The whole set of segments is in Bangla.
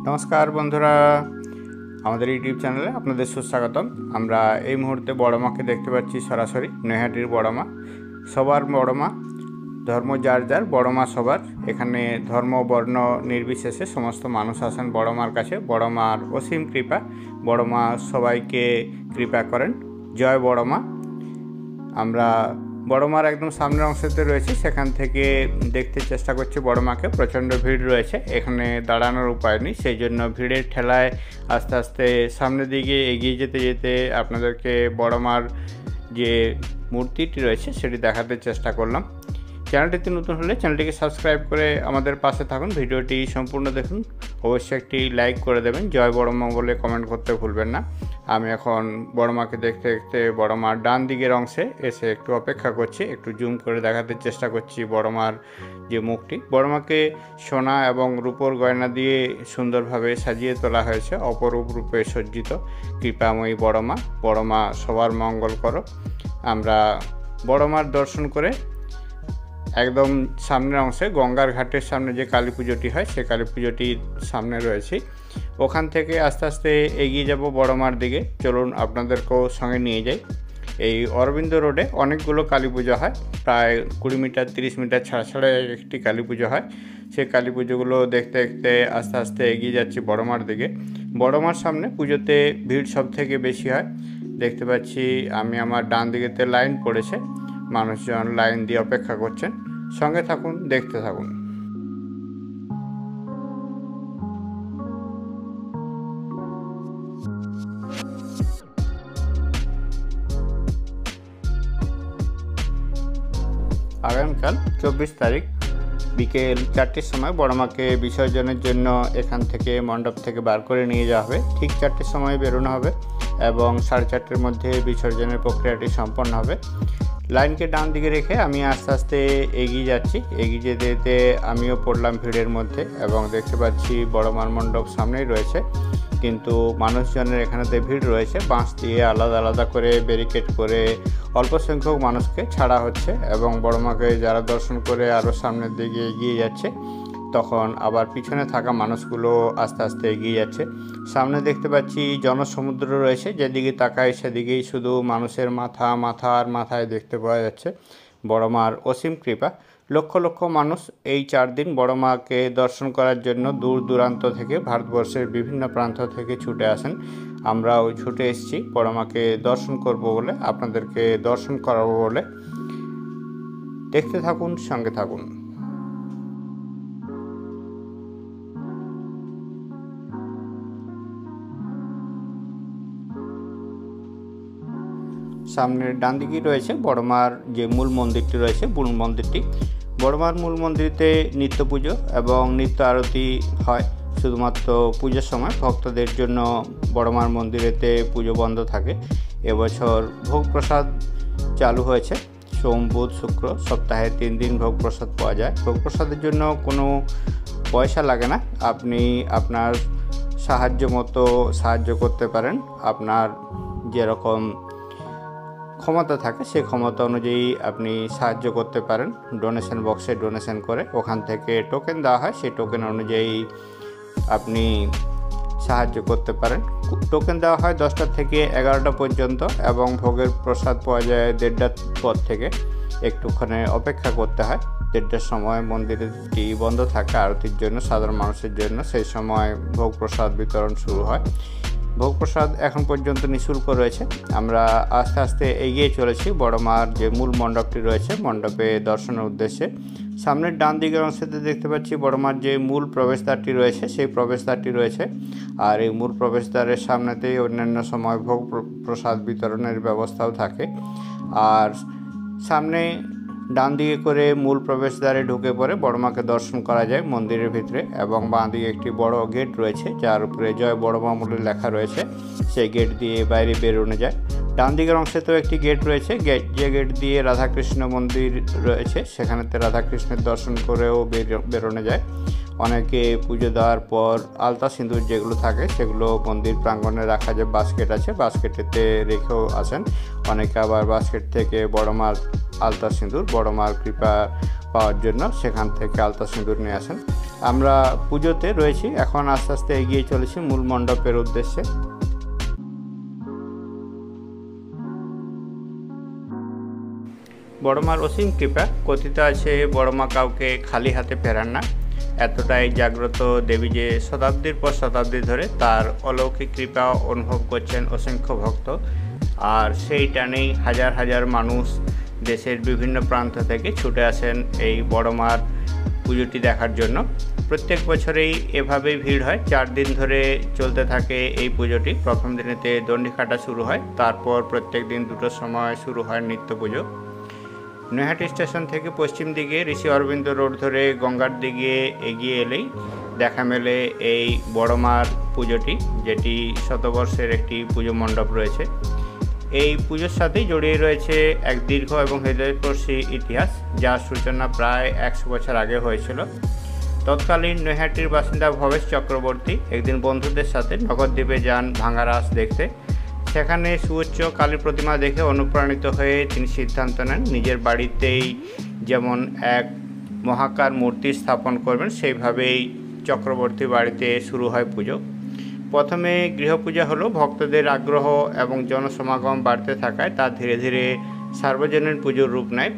নমস্কার বন্ধুরা, আমাদের ইউটিউব চ্যানেলে আপনাদের সুস্বাগতম। আমরা এই মুহূর্তে বড় মাকে দেখতে পাচ্ছি সরাসরি নৈহাটির বড় মা, সবার বড় মা, ধর্ম যার যার, বড় মা সবার। এখানে ধর্ম বর্ণ নির্বিশেষে সমস্ত মানুষ আসেন বড় মার কাছে। বড় মার অসীম কৃপা, বড় মা সবাইকে কৃপা করেন। জয় বড় মা। আমরা বড় মার একদম সামনের অংশতে রয়েছে, সেখান থেকে দেখতে চেষ্টা করছি বড় মাকে। প্রচণ্ড ভিড় রয়েছে, এখানে দাঁড়ানোর উপায় নেই, সেই জন্য ভিড়ের ঠেলায় আস্তে আস্তে সামনের দিকে এগিয়ে যেতে যেতে আপনাদেরকে বড় মার যে মূর্তিটি রয়েছে সেটি দেখাতে চেষ্টা করলাম। চ্যানেলটিতে নতুন হলে চ্যানেলটিকে সাবস্ক্রাইব করে আমাদের পাশে থাকুন, ভিডিওটি সম্পূর্ণ দেখুন, অবশ্যই একটি লাইক করে দেবেন। জয় বড় মা বলে কমেন্ট করতে ভুলবেন না। আমি এখন বড় মাকে দেখতে দেখতে বড় মার ডান দিকের অংশে এসে একটু অপেক্ষা করছি, একটু জুম করে দেখাতে চেষ্টা করছি বড় মার যে মুখটি। বড় মাকে সোনা এবং রূপোর গয়না দিয়ে সুন্দরভাবে সাজিয়ে তোলা হয়েছে, অপরূপ রূপে সজ্জিত কৃপাময়ী বড় মা। বড় মা সবার মঙ্গল করো। আমরা বড় মার দর্শন করে একদম সামনের অংশে গঙ্গার ঘাটের সামনে যে কালী পুজোটি হয় সেই কালী পুজোটির সামনে রয়েছি। ওখান থেকে আস্তে আস্তে এগিয়ে যাব বড় মার দিকে। চলুন আপনাদেরকেও সঙ্গে নিয়ে যাই। এই অরবিন্দ রোডে অনেকগুলো কালী পুজো হয়, প্রায় 20 মিটার 30 মিটার ছাড়া ছাড়া একটি কালী পুজো হয়। সেই কালী পুজোগুলো দেখতে দেখতে আস্তে আস্তে এগিয়ে যাচ্ছি বড় মার দিকে। বড় মার সামনে পুজোতে ভিড় সব থেকে বেশি হয়। দেখতে পাচ্ছি আমি আমার ডান দিকেতে লাইন পড়েছে, মানুষজন লাইন দিয়ে অপেক্ষা করছেন। সঙ্গে থাকুন, দেখতে থাকুন। আগামীকাল 24 তারিখ বিকেল 4টের সময় বড় মাকে বিসর্জনের জন্য এখান থেকে মণ্ডপ থেকে বার করে নিয়ে যাওয়া হবে। ঠিক 4টের সময় বেরোনো হবে এবং 4:30-এর মধ্যে বিসর্জনের প্রক্রিয়াটি সম্পন্ন হবে। লাইনকে ডান দিকে রেখে আমি আস্তে আস্তে এগিয়ে যাচ্ছি। এগিয়ে যেতে যেতে আমিও পড়লাম ভিড়ের মধ্যে এবং দেখতে পাচ্ছি বড় মার মণ্ডপ সামনেই রয়েছে, কিন্তু মানুষজনের এখানেতে ভিড় রয়েছে। বাঁশ দিয়ে আলাদা আলাদা করে ব্যারিকেড করে অল্প সংখ্যক মানুষকে ছাড়া হচ্ছে এবং বড় মাকে যারা দর্শন করে আরও সামনের দিকে এগিয়ে যাচ্ছে, তখন আবার পিছনে থাকা মানুষগুলো আস্তে আস্তে এগিয়ে যাচ্ছে। সামনে দেখতে পাচ্ছি জনসমুদ্র রয়েছে, যেদিকে তাকায় সেদিকেই শুধু মানুষের মাথা মাথা আর মাথায় দেখতে পাওয়া যাচ্ছে। বড় মার অসীম কৃপা। লক্ষ লক্ষ মানুষ এই 4 দিন বড় মাকে দর্শন করার জন্য দূর দূরান্ত থেকে, ভারতবর্ষের বিভিন্ন প্রান্ত থেকে ছুটে আসেন। আমরাও ছুটে এসেছি বড় মাকে দর্শন করব বলে, আপনাদেরকে দর্শন করাবো বলে। দেখতে থাকুন, সঙ্গে থাকুন। সামনের ডান দিকেই রয়েছে বড় মার যে মূল মন্দিরটি রয়েছে, মূল মন্দিরটি। বড় মার মূল মন্দিরেতে নিত্য পুজো এবং নিত্য আরতি হয়। শুধুমাত্র পুজোর সময় ভক্তদের জন্য বড় মার মন্দিরেতে পুজো বন্ধ থাকে। এবছর ভোগ প্রসাদ চালু হয়েছে, সোম বুধ শুক্র সপ্তাহে 3 দিন ভোগ প্রসাদ পাওয়া যায়। ভোগ প্রসাদের জন্য কোনো পয়সা লাগে না, আপনি আপনার সাহায্য মতো সাহায্য করতে পারেন। আপনার যেরকম ক্ষমতা থাকে সেই ক্ষমতা অনুযায়ী আপনি সাহায্য করতে পারেন। ডোনেশন বক্সে ডোনেশন করে ওখান থেকে টোকেন দেওয়া হয়, সেই টোকেন অনুযায়ী আপনি সাহায্য করতে পারেন। টোকেন দেওয়া হয় 10টা থেকে 11টা পর্যন্ত এবং ভোগের প্রসাদ পাওয়া যায় 1:30টার পর থেকে। একটুখানি অপেক্ষা করতে হয়। 1:30টার সময় মন্দিরটি বন্ধ থাকে আরতির জন্য, সাধারণ মানুষের জন্য। সেই সময় ভোগ প্রসাদ বিতরণ শুরু হয়। ভোগ প্রসাদ এখন পর্যন্ত নিঃশুল্ক রয়েছে। আমরা আস্তে আস্তে এগিয়ে চলেছি বড় মার যে মূল মণ্ডপটি রয়েছে, মণ্ডপে দর্শনের উদ্দেশ্যে। সামনের ডান দিকের অংশতে দেখতে পাচ্ছি বড় মার যে মূল প্রবেশদ্বারটি রয়েছে সেই প্রবেশদ্বারটি রয়েছে, আর এই মূল প্রবেশদ্বারের সামনেতেই অন্যান্য সময় ভোগ প্রসাদ বিতরণের ব্যবস্থাও থাকে। আর সামনে ডান দিকে করে মূল প্রবেশদ্বারে ঢুকে পড়ে বড় মাকে দর্শন করা যায় মন্দিরের ভিতরে। এবং বাঁ দিকে একটি বড় গেট রয়েছে যার উপরে জয় বড় মা বলে লেখা রয়েছে, সেই গেট দিয়ে বাইরে বেরোনো যায়। ডান দিকের অংশেতেও একটি গেট রয়েছে, যে গেট দিয়ে রাধাকৃষ্ণ মন্দির রয়েছে, সেখানেতে রাধাকৃষ্ণের দর্শন করেও বেরোনো যায়। অনেকে পুজো দেওয়ার পর আলতা সিঁদুর যেগুলো থাকে সেগুলো মন্দির প্রাঙ্গণে রাখা যে বাস্কেট আছে, বাস্কেটেতে রেখেও আসেন। অনেকে আবার বাস্কেট থেকে বড় মার আলতা সিঁদুর, বড় মার কৃপা পাওয়ার জন্য সেখান থেকে আলতা সিঁদুর নিয়ে আসেন। আমরা পুজোতে রয়েছি, এখন আস্তে আস্তে এগিয়ে চলেছি মূল মণ্ডপের উদ্দেশ্যে। বড়মার অসীম কৃপা, কথিত আছে বড়মা কাউকে খালি হাতে ফেরান না। এতটাই জাগ্রত দেবী যে শতাব্দীর পর শতাব্দী ধরে তার অলৌকিক কৃপা অনুভব করছেন অসংখ্য ভক্ত। আর সেই টানেই হাজার হাজার মানুষ দেশের বিভিন্ন প্রান্ত থেকে ছুটে আসেন এই বড়মার পুজোটি দেখার জন্য। প্রত্যেক বছরেই এভাবেই ভিড় হয়। 4 দিন ধরে চলতে থাকে এই পুজোটি। প্রথম দিনেতে দণ্ডিকাটা শুরু হয়, তারপর প্রত্যেক দিন 2টোর সময় শুরু হয় নিত্য পুজো। নৈহাটি স্টেশন থেকে পশ্চিম দিকে ঋষি অরবিন্দ রোড ধরে গঙ্গার দিকে এগিয়ে এলেই দেখা মেলে এই বড়মার পুজোটি, যেটি শতবর্ষের একটি পুজো মণ্ডপ রয়েছে। এই পুজোর সাথেই জড়িয়ে রয়েছে এক দীর্ঘ এবং হৃদয়স্পর্শী ইতিহাস, যার সূচনা প্রায় 100 বছর আগে হয়েছিল। তৎকালীন নৈহাটির বাসিন্দা ভবেশ চক্রবর্তী একদিন বন্ধুদের সাথে নগরদ্বীপে যান ভাঙা রাস দেখতে। সেখানে সুউচ্চ কালী প্রতিমা দেখে অনুপ্রাণিত হয়ে তিনি সিদ্ধান্ত নেন নিজের বাড়িতেই যেমন এক মহাকার মূর্তি স্থাপন করবেন, সেইভাবেই চক্রবর্তী বাড়িতে শুরু হয় পুজো। প্রথমে গৃহপূজা হলো। ভক্তদের আগ্রহ এবং জনসমাগম বাড়তে থাকায় তা ধীরে ধীরে সার্বজনীন পুজোর রূপ নেয়।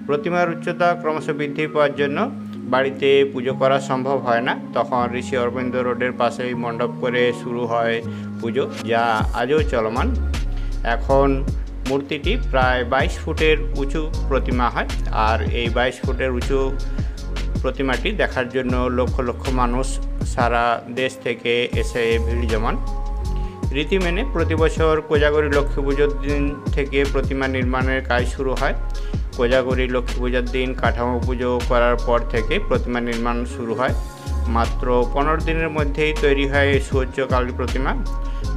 প্রতিমার উচ্চতা ক্রমশ বৃদ্ধি পাওয়ার জন্য বাড়িতে পুজো করা সম্ভব হয় না। তখন ঋষি অরবিন্দ রোডের পাশেই মণ্ডপ করে শুরু হয় পুজো, যা আজও চলমান। এখন মূর্তিটি প্রায় 22 ফুটের উঁচু প্রতিমা হয়। আর এই 22 ফুটের উঁচু প্রতিমাটি দেখার জন্য লক্ষ লক্ষ মানুষ সারা দেশ থেকে এসে ভিড় জমান। রীতি মেনে প্রতি বছর কোজাগরী লক্ষ্মী পুজোর দিন থেকে প্রতিমা নির্মাণের কাজ শুরু হয়। কোজাগরী লক্ষ্মী পুজোর দিন কাঠামো পুজো করার পর থেকে প্রতিমা নির্মাণ শুরু হয়। মাত্র 15 দিনের মধ্যেই তৈরি হয় সুউচ্চ কালী প্রতিমা।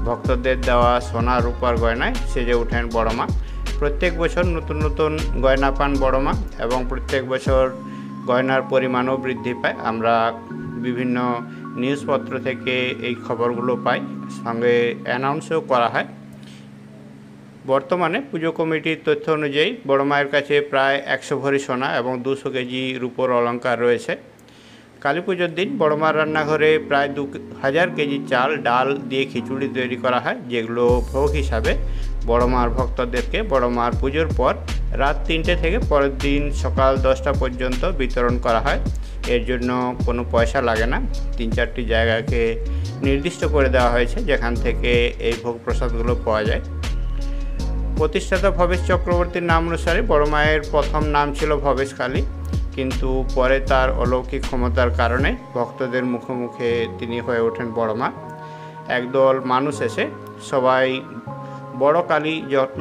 ভক্তদের দেওয়া সোনা রূপার গয়নায় সেজে ওঠেন বড়মা। প্রত্যেক বছর নতুন নতুন গয়না পান বড়মা এবং প্রত্যেক বছর গয়নার পরিমাণও বৃদ্ধি পায়। আমরা বিভিন্ন নিউজপত্র থেকে এই খবরগুলো পাই, সঙ্গে অ্যানাউন্সও করা হয়। বর্তমানে পুজো কমিটির তথ্য অনুযায়ী বড়মায়ের কাছে প্রায় 100 ভরি সোনা এবং 200 কেজি রূপোর অলংকার রয়েছে। কালী পুজোর দিন বড়মার রান্নাঘরে প্রায় 2000 কেজি চাল ডাল দিয়ে খিচুড়ি তৈরি করা হয়, যেগুলো ভোগ হিসাবে বড়মার ভক্তদেরকে বড়মার পুজোর পর রাত 3টে থেকে পরের দিন সকাল 10টা পর্যন্ত বিতরণ করা হয়। এর জন্য কোনো পয়সা লাগে না। 3-4টি জায়গাকে নির্দিষ্ট করে দেওয়া হয়েছে যেখান থেকে এই ভোগ প্রসাদগুলো পাওয়া যায়। প্রতিষ্ঠাতা ভবেশ চক্রবর্তীর নাম অনুসারে বড়মায়ের প্রথম নাম ছিল ভবেশ কালী, কিন্তু পরে তার অলৌকিক ক্ষমতার কারণে ভক্তদের মুখে মুখে তিনি হয়ে ওঠেন বড়মা। একদল মানুষ এসে সবাই বড় কালী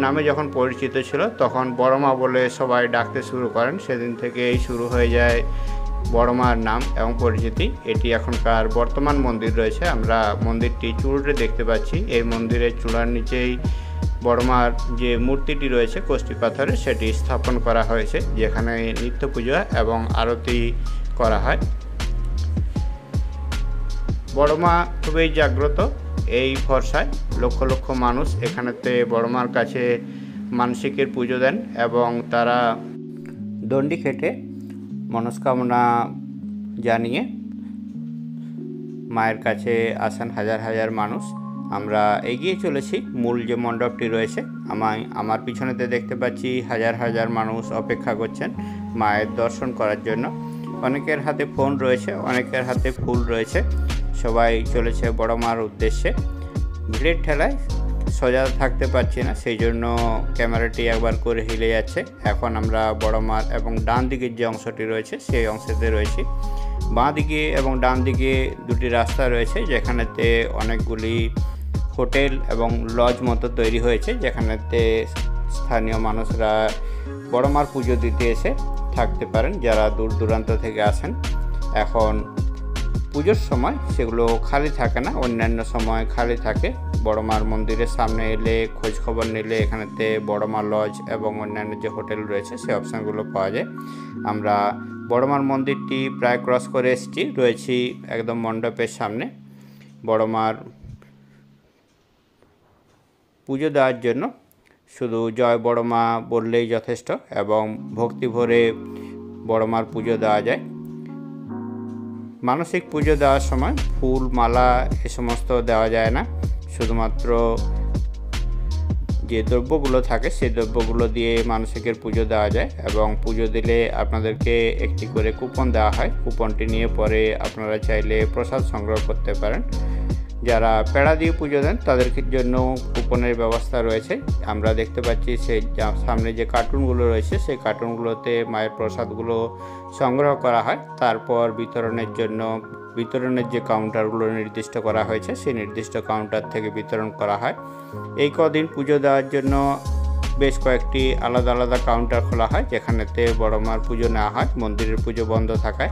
নামে যখন পরিচিত ছিল তখন বড়মা বলে সবাই ডাকতে শুরু করেন। সেদিন থেকেই শুরু হয়ে যায় বড়মার নাম এবং পরিচিতি। এটি এখনকার বর্তমান মন্দির রয়েছে। আমরা মন্দিরটি চূড়ে দেখতে পাচ্ছি। এই মন্দিরের চূড়ার নিচেই বড়মার যে মূর্তিটি রয়েছে কষ্টি পাথরে, সেটি স্থাপন করা হয়েছে, যেখানে নিত্য পুজো এবং আরতি করা হয়। বড়মা খুবই জাগ্রত। এই ভরসায় লক্ষ লক্ষ মানুষ এখানেতে বড়মার কাছে মানসিকের পুজো দেন এবং তারা দণ্ডি খেটে মনস্কামনা জানিয়ে মায়ের কাছে আসেন হাজার হাজার মানুষ। আমরা এগিয়ে চলেছি মূল যে মণ্ডপটি রয়েছে। আমার পিছনেতে দেখতে পাচ্ছি হাজার হাজার মানুষ অপেক্ষা করছেন মায়ের দর্শন করার জন্য। অনেকের হাতে ফোন রয়েছে, অনেকের হাতে ফুল রয়েছে। সবাই চলেছে বড়মার উদ্দেশ্যে। ভিড়ের ঠেলায় সোজা থাকতে পারছি না, সেই জন্য ক্যামেরাটি একবার করে হিলে যাচ্ছে। এখন আমরা বড়মার এবং ডান দিকের যে অংশটি রয়েছে সেই অংশতে রয়েছি। বাঁ দিকে এবং ডান দিকে দুটি রাস্তা রয়েছে, যেখানেতে অনেকগুলি হোটেল এবং লজ মতো তৈরি হয়েছে, যেখানেতে স্থানীয় মানুষরা বড়মার পুজো দিতে এসে থাকতে পারেন, যারা দূর দূরান্ত থেকে আসেন। এখন পুজোর সময় সেগুলো খালি থাকে না, অন্যান্য সময় খালি থাকে। বড়মার মন্দিরের সামনে এলে খোঁজ খবর নিলে এখানেতে বড়মা লজ এবং অন্যান্য যে হোটেল রয়েছে সেই অপশানগুলো পাওয়া যায়। আমরা বড়মার মন্দিরটি প্রায় ক্রস করে এসেছি, রয়েছি একদম মণ্ডপের সামনে। বড়মার পুজো দেওয়ার জন্য শুধু জয় বড়মা বললেই যথেষ্ট এবং ভক্তি ভরে বড় মার পুজো দেওয়া যায়। মানসিক পুজো দেওয়ার সময় ফুল মালা এ সমস্ত দেওয়া যায় না, শুধুমাত্র যে দ্রব্যগুলো থাকে সেই দ্রব্যগুলো দিয়ে মানসিকের পুজো দেওয়া যায়। এবং পুজো দিলে আপনাদেরকে একটি করে কুপন দেওয়া হয়, কুপনটি নিয়ে পরে আপনারা চাইলে প্রসাদ সংগ্রহ করতে পারেন। যারা পেড়া দিয়ে পুজো দেন তাদের জন্য কুপনের ব্যবস্থা রয়েছে। আমরা দেখতে পাচ্ছি সেই সামনে যে কার্টুনগুলো রয়েছে সেই কার্টুনগুলোতে মায়ের প্রসাদগুলো সংগ্রহ করা হয়, তারপর বিতরণের যে কাউন্টারগুলো নির্দিষ্ট করা হয়েছে সেই নির্দিষ্ট কাউন্টার থেকে বিতরণ করা হয়। এই কদিন পুজো দেওয়ার জন্য বেশ কয়েকটি আলাদা আলাদা কাউন্টার খোলা হয়, যেখানেতে বড় মার পুজো নেওয়া হয়। মন্দিরের পুজো বন্ধ থাকায়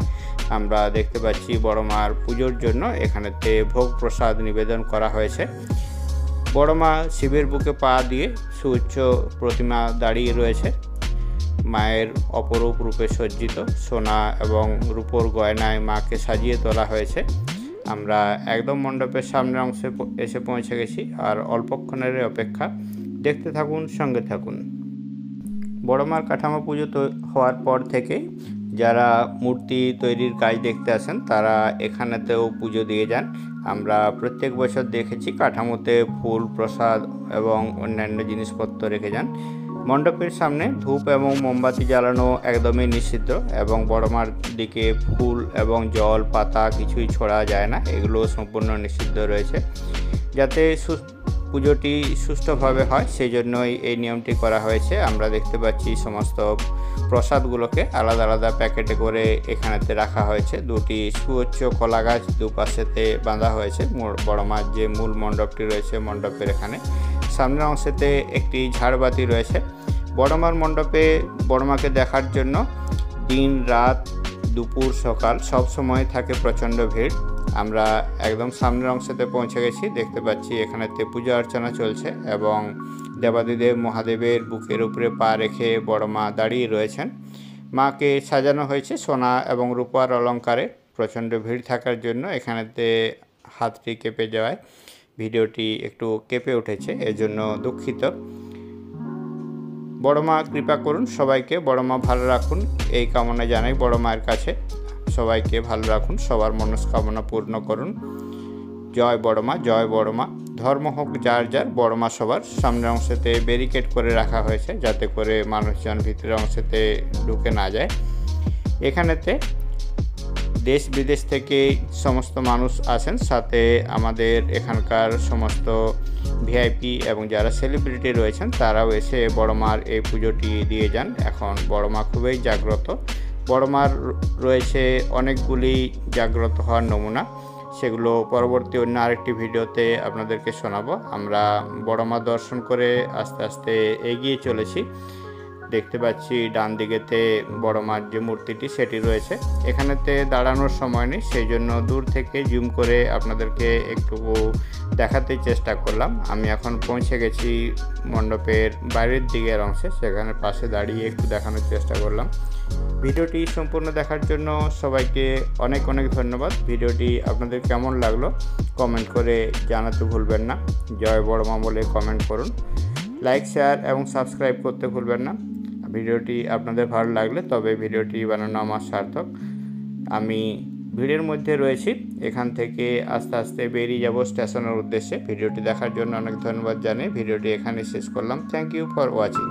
আমরা দেখতে পাচ্ছি বড় মার পুজোর জন্য এখানেতে ভোগ প্রসাদ নিবেদন করা হয়েছে। বড় মা শিবের বুকে পা দিয়ে সুউচ্চ প্রতিমা দাঁড়িয়ে রয়েছে। মায়ের অপরূপ রূপে সজ্জিত সোনা এবং রূপোর গয়নায় মাকে সাজিয়ে তোলা হয়েছে। আমরা একদম মণ্ডপের সামনের অংশে এসে পৌঁছে গেছি, আর অল্পক্ষণের অপেক্ষা। দেখতে থাকুন, সঙ্গে থাকুন। বড় মার কাঠামো পুজো হওয়ার পর থেকে যারা মূর্তি তৈরির কাজ দেখতে আসেন তারা এখানেতেও পুজো দিয়ে যান। আমরা প্রত্যেক বছর দেখেছি কাঠামোতে ফুল, প্রসাদ এবং অন্যান্য জিনিসপত্র রেখে যান। মণ্ডপের সামনে ধূপ এবং মোমবাতি জ্বালানো একদমই নিষিদ্ধ, এবং বড় মার দিকে ফুল এবং জল পাতা কিছুই ছোড়া যায় না, এগুলো সম্পূর্ণ নিষিদ্ধ রয়েছে। যাতে পুজোটি সুষ্ঠুভাবে হয় সেই জন্যই এই নিয়মটি করা হয়েছে। আমরা দেখতে পাচ্ছি সমস্ত প্রসাদগুলোকে আলাদা আলাদা প্যাকেটে করে এখানেতে রাখা হয়েছে। দুটি সুউচ্চ কলা গাছ দুপাশেতে বাঁধা হয়েছে। বড় মার যে মূল মণ্ডপটি রয়েছে মণ্ডপের এখানে সামনের অংশেতে একটি ঝাড়বাতি রয়েছে। বড় মার মণ্ডপে বড় মাকে দেখার জন্য দিন রাত দুপুর সকাল সব সময় থাকে প্রচণ্ড ভিড়। আমরা একদম সামনের অংশেতে পৌঁছে গেছি। দেখতে পাচ্ছি এখানেতে পূজা অর্চনা চলছে এবং দেবাদিদেব মহাদেবের বুকের উপরে পা রেখে বড় মা দাঁড়িয়ে রয়েছেন। মাকে সাজানো হয়েছে সোনা এবং রূপার অলঙ্কারে। প্রচণ্ড ভিড় থাকার জন্য এখানেতে হাতটি কেঁপে যাওয়ায় ভিডিওটি একটু কেঁপে উঠেছে, এজন্য দুঃখিত। বড় মা কৃপা করুন সবাইকে, বড় মা ভালো রাখুন এই কামনা জানাই বড় মায়ের কাছে। সবাইকে ভালো রাখুন, সবার মনস্কামনা পূর্ণ করুন। জয় বড় মা, জয় বড় মা। ধর্ম হোক যার যার, বড় মা সবার। সামনের অংশেতে ব্যারিকেড করে রাখা হয়েছে যাতে করে মানুষজন ভিতরের অংশেতে ঢুকে না যায়। এখানেতে দেশ বিদেশ থেকে সমস্ত মানুষ আসেন, সাথে আমাদের এখানকার সমস্ত ভিআইপি এবং যারা সেলিব্রিটি রয়েছেন তারাও এসে বড় মার এই পুজোটি দিয়ে যান। এখন বড় মা খুবই জাগ্রত। বড় মার রয়েছে অনেকগুলি জাগ্রত হওয়ার নমুনা, সেগুলো পরবর্তী অন্য আরেকটি ভিডিওতে আপনাদেরকে শোনাবো। আমরা বড় মা দর্শন করে আস্তে আস্তে এগিয়ে চলেছি। দেখতে পাচ্ছি ডান দিকেতে বড় মার যে মূর্তিটি সেটি রয়েছে। এখানেতে দাঁড়ানোর সময় নেই, সেই জন্য দূর থেকে জুম করে আপনাদেরকে একটু দেখাতে চেষ্টা করলাম। আমি এখন পৌঁছে গেছি মণ্ডপের বাইরের দিকের অংশে, সেখানে পাশে দাঁড়িয়ে একটু দেখানোর চেষ্টা করলাম। ভিডিওটি সম্পূর্ণ দেখার জন্য সবাইকে অনেক অনেক ধন্যবাদ। ভিডিওটি আপনাদের কেমন লাগলো কমেন্ট করে জানাতে ভুলবেন না। জয় বড় মা বলে কমেন্ট করুন। লাইক, শেয়ার এবং সাবস্ক্রাইব করতে ভুলবেন না। ভিডিওটি আপনাদের ভালো লাগলে তবে ভিডিওটি বানানো আমার সার্থক। আমি ভিড়ের মধ্যে রয়েছি, এখান থেকে আস্তে আস্তে বেরিয়ে যাব স্টেশনের উদ্দেশ্যে। ভিডিওটি দেখার জন্য অনেক ধন্যবাদ জানিয়ে ভিডিওটি এখানে শেষ করলাম। Thank you for watching.